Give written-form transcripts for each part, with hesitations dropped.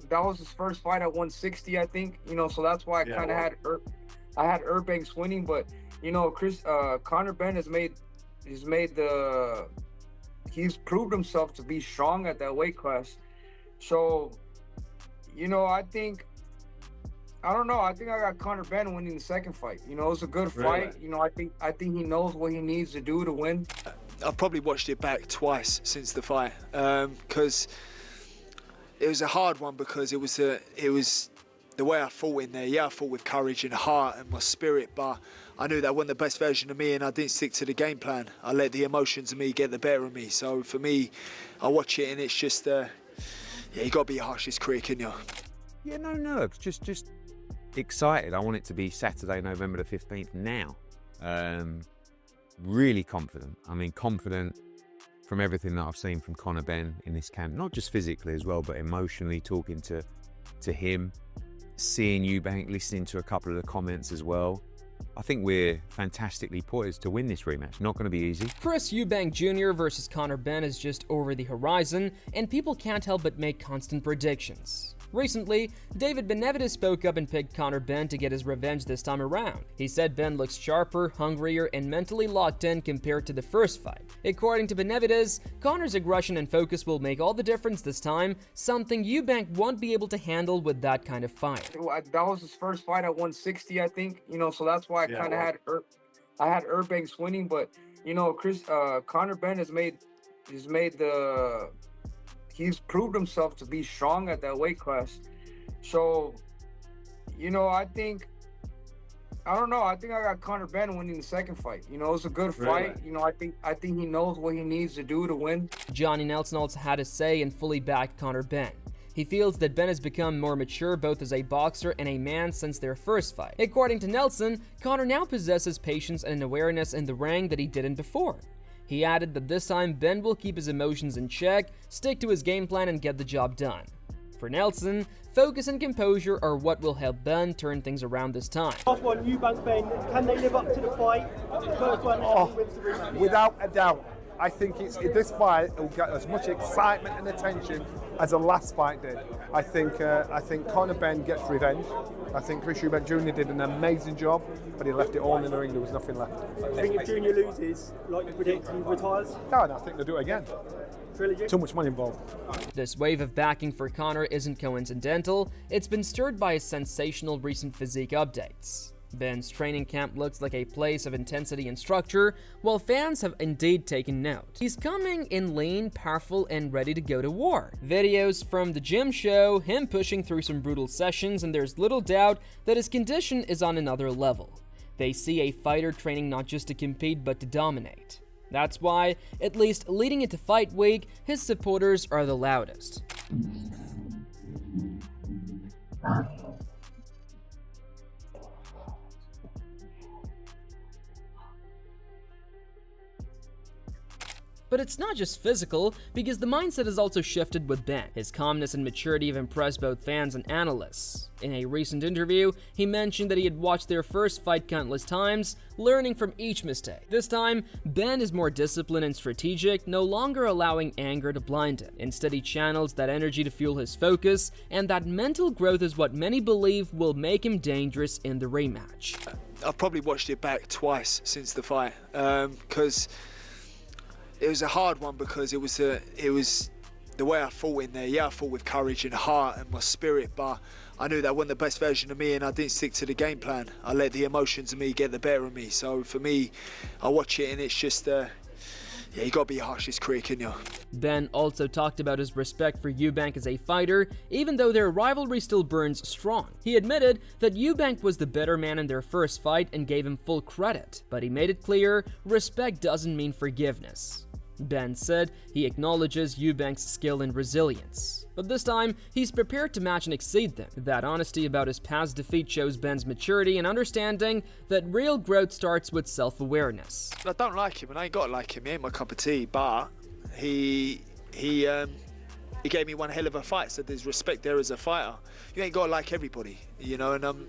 that was his first fight at 160, I think. So that's why I kind of had Eubanks winning. But Conor Benn he's proved himself to be strong at that weight class. So, I don't know. I think I got Conor Benn winning the second fight. It was a good fight. I think he knows what he needs to do to win. I've probably watched it back twice since the fight because it was a hard one, because it was the way I fought in there. Yeah, I fought with courage and heart and my spirit, but I knew that wasn't the best version of me, and I didn't stick to the game plan. I let the emotions of me get the better of me. So for me, I watch it and it's just, you got to be your harshest critic, can you? Yeah, no nerves, just excited. I want it to be Saturday, November the 15th now. Really confident. I mean, confident from everything that I've seen from Conor Benn in this camp, not just physically as well, but emotionally, talking to him, seeing Eubank, listening to a couple of the comments as well. I think we're fantastically poised to win this rematch. Not going to be easy. Chris Eubank Jr. versus Conor Benn is just over the horizon, and people can't help but make constant predictions. Recently, David Benavidez spoke up and picked Conor Benn to get his revenge this time around. He said Benn looks sharper, hungrier, and mentally locked in compared to the first fight. According to Benavidez, Conor's aggression and focus will make all the difference this time, something Eubank won't be able to handle with that kind of fight. That was his first fight at 160, I think. So that's why I kind of had Eubanks winning. But Conor Benn he's proved himself to be strong at that weight class. So, I think I got Conor Benn winning the second fight. It was a good fight. I think he knows what he needs to do to win. Johnny Nelson also had a say and fully backed Conor Benn. He feels that Benn has become more mature both as a boxer and a man since their first fight. According to Nelson, Conor now possesses patience and awareness in the ring that he didn't before. He added that this time Benn will keep his emotions in check, stick to his game plan, and get the job done. For Nelson, focus and composure are what will help Benn turn things around this time. Last one, Eubank Ben, can they live up to the fight? First one, wins the rematch. Without a doubt. I think this fight will get as much excitement and attention as the last fight did. I think Conor Benn gets revenge. I think Chris Eubank Jr. did an amazing job, but he left it all in the ring. There was nothing left. I think if Junior loses, like you predict, he retires? No, I think they'll do it again. Trilogy? Too much money involved. This wave of backing for Conor isn't coincidental. It's been stirred by his sensational recent physique updates. Benn's training camp looks like a place of intensity and structure, while fans have indeed taken note. He's coming in lean, powerful, and ready to go to war. Videos from the gym show him pushing through some brutal sessions, and there's little doubt that his condition is on another level. They see a fighter training not just to compete, but to dominate. That's why, at least leading into fight week, his supporters are the loudest. But it's not just physical, because the mindset has also shifted with Benn. His calmness and maturity have impressed both fans and analysts. In a recent interview, he mentioned that he had watched their first fight countless times, learning from each mistake. This time, Benn is more disciplined and strategic, no longer allowing anger to blind him. Instead, he channels that energy to fuel his focus, and that mental growth is what many believe will make him dangerous in the rematch. I've probably watched it back twice since the fight, because it was a hard one, because it was the way I fought in there. Yeah, I fought with courage and heart and my spirit, but I knew that wasn't the best version of me, and I didn't stick to the game plan. I let the emotions of me get the better of me. So for me, I watch it and it's just, you got to be your harshest critic, can you? Benn also talked about his respect for Eubank as a fighter, even though their rivalry still burns strong. He admitted that Eubank was the better man in their first fight and gave him full credit, but he made it clear respect doesn't mean forgiveness. Benn said he acknowledges Eubank's skill and resilience, but this time he's prepared to match and exceed them. That honesty about his past defeat shows Benn's maturity and understanding that real growth starts with self-awareness. I don't like him, and I ain't got to like him. He ain't my cup of tea, but he gave me one hell of a fight, so there's respect there as a fighter. You ain't got to like everybody, and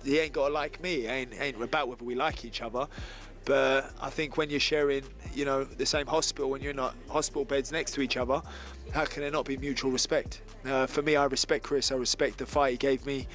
he ain't got to like me. Ain't about whether we like each other. But I think when you're sharing, you know, the same hospital and you're not hospital beds next to each other, how can there not be mutual respect? For me, I respect Chris. I respect the fight he gave me.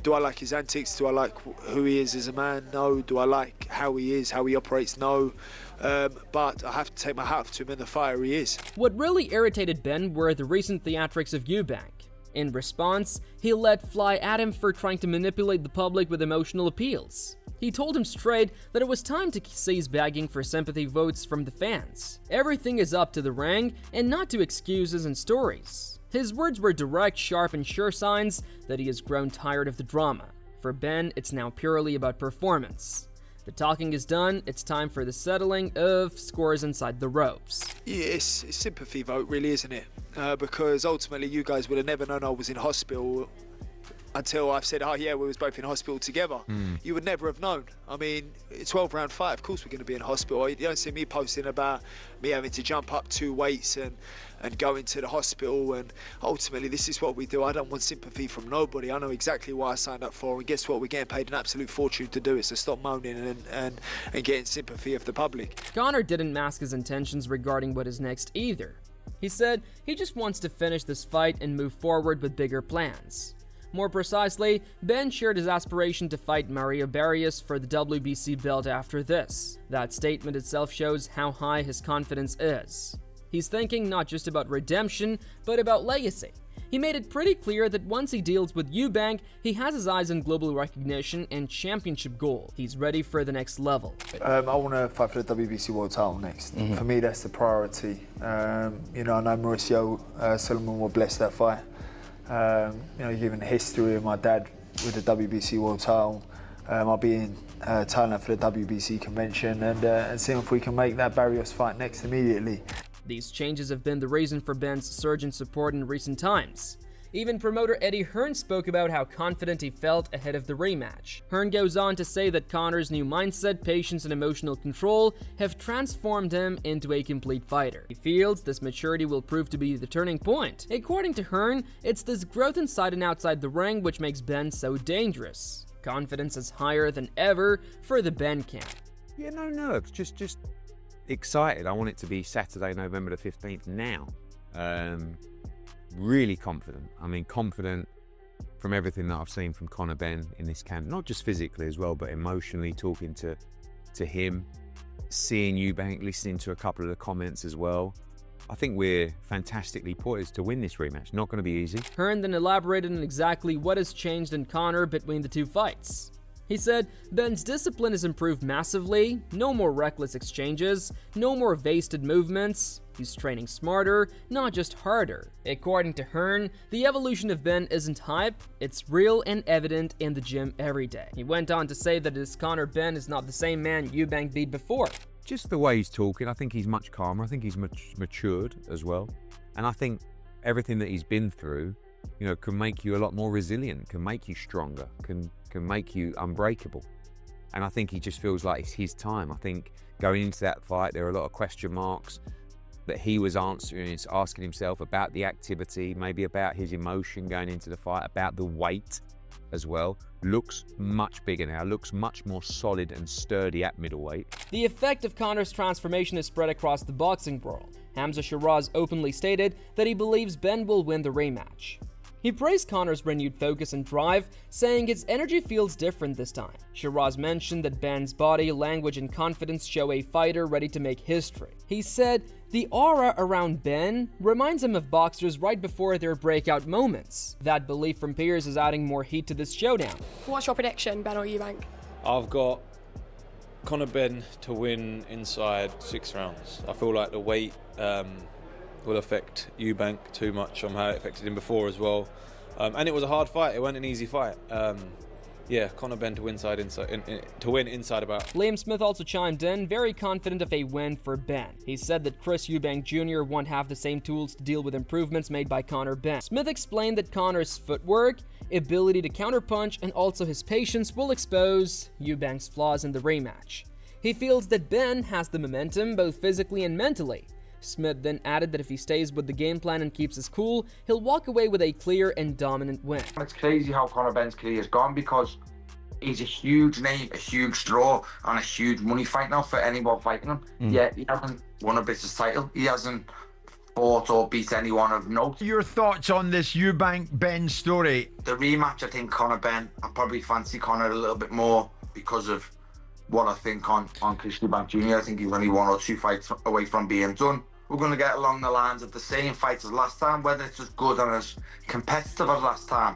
Do I like his antics? Do I like who he is as a man? No. Do I like how he is, how he operates? No. But I have to take my hat off to him and the fighter he is. What really irritated Ben were the recent theatrics of Eubank. In response, he let fly at him for trying to manipulate the public with emotional appeals. He told him straight that it was time to cease begging for sympathy votes from the fans. Everything is up to the ring and not to excuses and stories. His words were direct, sharp, and sure signs that he has grown tired of the drama. For Ben, it's now purely about performance. The talking is done, it's time for the settling of scores inside the ropes. Yeah, it's a sympathy vote, really, isn't it? Because ultimately you guys would have never known I was in hospital until I've said, oh yeah, we was both in hospital together. You would never have known. I mean, 12-round fight, of course we're going to be in hospital. You don't see me posting about me having to jump up 2 weights and go into the hospital, and ultimately this is what we do. I don't want sympathy from nobody. I know exactly what I signed up for, and guess what? We're getting paid an absolute fortune to do it, so stop moaning and getting sympathy of the public. Conor didn't mask his intentions regarding what is next either. He said he just wants to finish this fight and move forward with bigger plans. More precisely, Ben shared his aspiration to fight Mario Barrios for the WBC belt after this. That statement itself shows how high his confidence is. He's thinking not just about redemption, but about legacy. He made it pretty clear that once he deals with Eubank, he has his eyes on global recognition and championship gold. He's ready for the next level. I want to fight for the WBC World title next. For me, that's the priority. You know, I know Mauricio Solomon will bless that fight. You know, given the history of my dad with the WBC World title, I'll be in Thailand for the WBC convention and see if we can make that Barrios fight next immediately. These changes have been the reason for Ben's surge in support in recent times. Even promoter Eddie Hearn spoke about how confident he felt ahead of the rematch. Hearn goes on to say that Conor's new mindset, patience, and emotional control have transformed him into a complete fighter. He feels this maturity will prove to be the turning point. According to Hearn, it's this growth inside and outside the ring which makes Ben so dangerous. Confidence is higher than ever for the Ben camp. Yeah, no nerves, just excited. I want it to be Saturday, November the 15th now. Really confident. I mean, confident from everything that I've seen from Conor Benn in this camp, not just physically as well, but emotionally, talking to him, seeing Eubank, listening to a couple of the comments as well. I think we're fantastically poised to win this rematch. Not going to be easy. Hearn then elaborated on exactly what has changed in Conor between the two fights. He said, Ben's discipline has improved massively, no more reckless exchanges, no more wasted movements. He's training smarter, not just harder. According to Hearn, the evolution of Ben isn't hype, it's real and evident in the gym every day. He went on to say that his Conor Benn is not the same man Eubank beat before. Just the way he's talking, I think he's much calmer. I think he's matured as well. And I think everything that he's been through, you know, can make you a lot more resilient, can make you stronger, can make you unbreakable. And I think he just feels like it's his time. I think going into that fight, there are a lot of question marks that he was asking himself about the activity, maybe about his emotion going into the fight, about the weight as well. Looks much bigger now, looks much more solid and sturdy at middleweight. The effect of Conor's transformation is spread across the boxing world. Hamza Shiraz openly stated that he believes Ben will win the rematch. He praised Conor's renewed focus and drive, saying his energy feels different this time. Shiraz mentioned that Ben's body, language, and confidence show a fighter ready to make history. He said, the aura around Ben reminds him of boxers right before their breakout moments. That belief from peers is adding more heat to this showdown. What's your prediction, Ben or Eubank? I've got Conor Benn to win inside 6 rounds. I feel like the weight will affect Eubank too much on how it affected him before as well. And it was a hard fight. It wasn't an easy fight. Yeah, Conor Benn to win inside about. Liam Smith also chimed in, very confident of a win for Ben. He said that Chris Eubank Jr. won't have the same tools to deal with improvements made by Conor Benn. Smith explained that Conor's footwork, ability to counterpunch, and also his patience will expose Eubank's flaws in the rematch. He feels that Ben has the momentum, both physically and mentally. Smith then added that if he stays with the game plan and keeps his cool, he'll walk away with a clear and dominant win. It's crazy how Conor Benn's career has gone, because He's a huge name, a huge draw, and a huge money fight now for anyone fighting him. Yeah, he hasn't won a British title. He hasn't fought or beat anyone of note. Your thoughts on this Eubank Benn story? The rematch, I think Conor Benn, I probably fancy Conor a little bit more because of what I think on Chris Eubank Jr. I think he's only 1 or 2 fights away from being done. We're going to get along the lines of the same fight as last time, whether it's as good and as competitive as last time.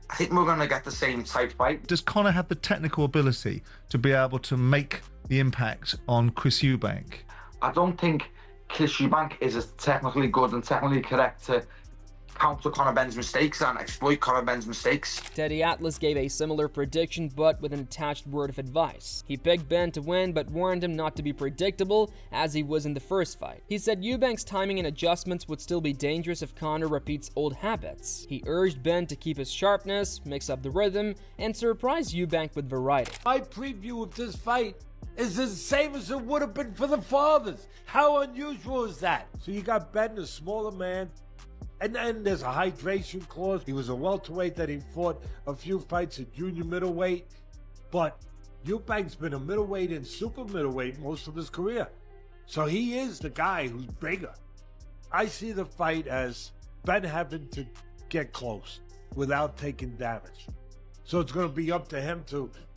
I think we're going to get the same type fight. Does Conor have the technical ability to be able to make the impact on Chris Eubank? I don't think Chris Eubank is as technically good and technically correct to counter Conor Benn's mistakes and exploit Conor Benn's mistakes. Teddy Atlas gave a similar prediction, but with an attached word of advice. He picked Benn to win, but warned him not to be predictable, as he was in the first fight. He said Eubank's timing and adjustments would still be dangerous if Conor repeats old habits. He urged Benn to keep his sharpness, mix up the rhythm, and surprise Eubank with variety. My preview of this fight is the same as it would have been for the fathers. How unusual is that? So you got Benn, a smaller man, and then there's a hydration clause. He was a welterweight that he fought a few fights at junior middleweight, but Eubank's been a middleweight and super middleweight most of his career. So he is the guy who's bigger. I see the fight as Benn having to get close without taking damage. So it's going to be up to him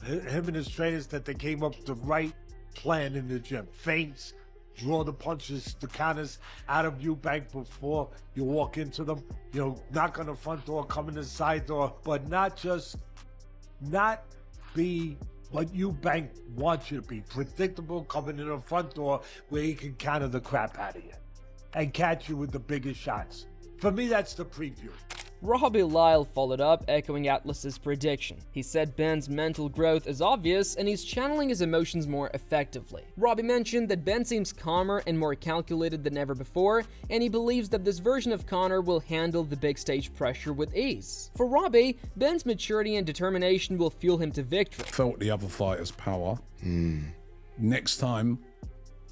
and his trainers that they came up with the right plan in the gym. Feints, draw the punches, the counters out of Eubank before you walk into them. You know, knock on the front door, come in the side door, but not be what Eubank wants you to be. Predictable, coming in the front door where he can counter the crap out of you and catch you with the biggest shots. For me, that's the preview. Robbie Lyle followed up, echoing Atlas's prediction. He said Benn's mental growth is obvious and he's channeling his emotions more effectively. Robbie mentioned that Benn seems calmer and more calculated than ever before, and he believes that this version of Conor will handle the big stage pressure with ease. For Robbie, Benn's maturity and determination will fuel him to victory. Felt the other fighter's power. Next time,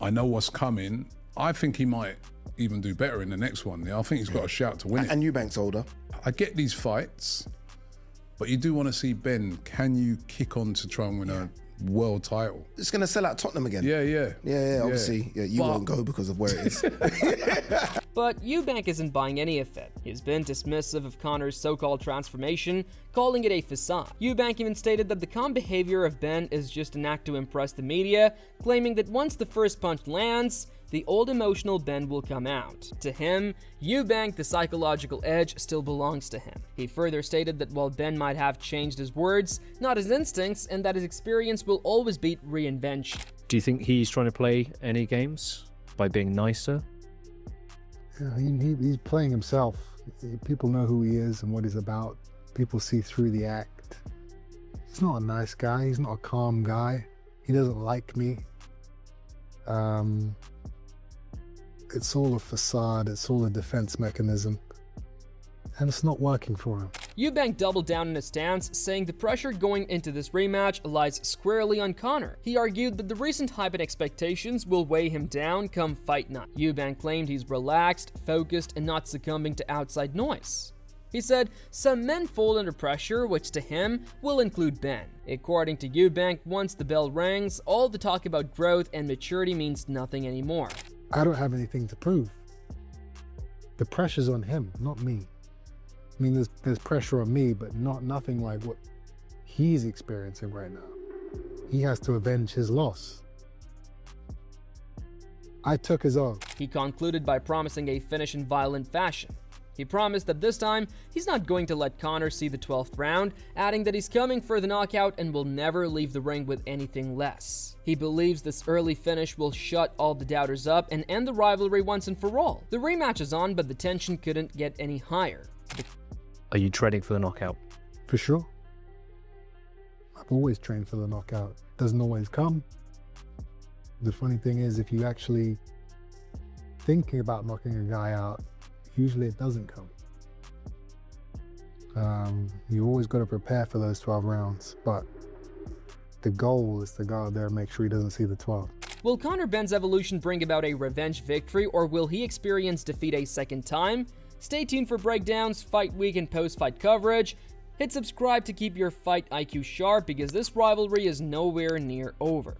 I know what's coming. I think he might even do better in the next one. Yeah, I think he's got a shout to win it. And Eubank's older. I get these fights, but you do want to see Benn. Can you kick on to try and win a world title? It's going to sell out Tottenham again. Yeah. Obviously, you won't go because of where it is. But Eubank isn't buying any of it. He's been dismissive of Conor's so-called transformation, calling it a facade. Eubank even stated that the calm behavior of Benn is just an act to impress the media, claiming that once the first punch lands, the old emotional Benn will come out. To him, Eubank, the psychological edge, still belongs to him. He further stated that while Benn might have changed his words, not his instincts, and that his experience will always beat reinvention. Do you think he's trying to play any games by being nicer? Yeah, he's playing himself. People know who he is and what he's about. People see through the act. He's not a nice guy. He's not a calm guy. He doesn't like me. It's all a facade, it's all a defense mechanism, and it's not working for him. Eubank doubled down in his stance, saying the pressure going into this rematch lies squarely on Conor. He argued that the recent hype and expectations will weigh him down come fight night. Eubank claimed he's relaxed, focused, and not succumbing to outside noise. He said, some men fold under pressure, which to him will include Benn. According to Eubank, once the bell rings, all the talk about growth and maturity means nothing anymore. I don't have anything to prove. The pressure's on him, not me. I mean, there's pressure on me, but nothing like what he's experiencing right now. He has to avenge his loss. I took his oath. He concluded by promising a finish in violent fashion. He promised that this time, he's not going to let Conor see the 12th round, adding that he's coming for the knockout and will never leave the ring with anything less. He believes this early finish will shut all the doubters up and end the rivalry once and for all. The rematch is on, but the tension couldn't get any higher. Are you training for the knockout? For sure. I've always trained for the knockout. Doesn't always come. The funny thing is, if you actually thinking about knocking a guy out, usually it doesn't come. You always got to prepare for those 12 rounds, but the goal is to go out there and make sure he doesn't see the 12. Will Conor Benn's evolution bring about a revenge victory, or will he experience defeat a second time? Stay tuned for breakdowns, fight week, and post-fight coverage. Hit subscribe to keep your fight IQ sharp because this rivalry is nowhere near over.